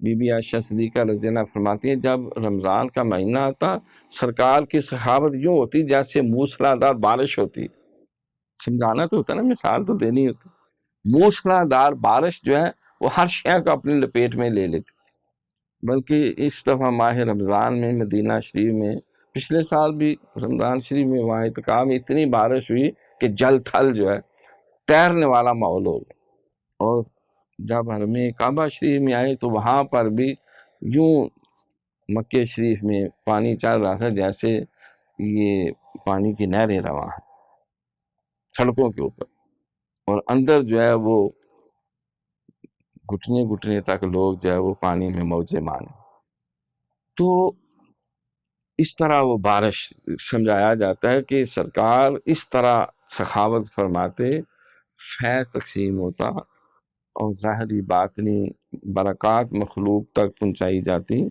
Be be عائشہ صدیقہ رضی اللہ فرماتی ہیں جب رمضان کا مہینہ آتا سرکار کی سخاوت یوں ہوتی جیسے موسلا دار بارش ہوتی. سمجھانا تو ہوتا نا، مثال تو دینی ہوتی. موسلا دار بارش جو ہے وہ ہر شے کو اپنی لپیٹ میں لے لیتی. بلکہ اس دفعہ ماہ رمضان میں مدینہ شریف میں، پچھلے سال بھی رمضان شریف میں وہاں اعتکاف میں اتنی بارش ہوئی کہ جل تھل جو ہے تیرنے والا ماحول ہو گیا. اور جب حرم کعبہ شریف میں آئے تو وہاں پر بھی یوں مکہ شریف میں پانی چل رہا تھا جیسے یہ پانی کی نہریں رواں ہیں سڑکوں کے اوپر، اور اندر جو ہے وہ گھٹنے گھٹنے تک لوگ جو ہے وہ پانی میں موجے مارے. تو اس طرح وہ بارش سمجھایا جاتا ہے کہ سرکار اس طرح سخاوت فرماتے، فیض تقسیم ہوتا اور ظاہری باطنی برکات مخلوق تک پہنچائی جاتی.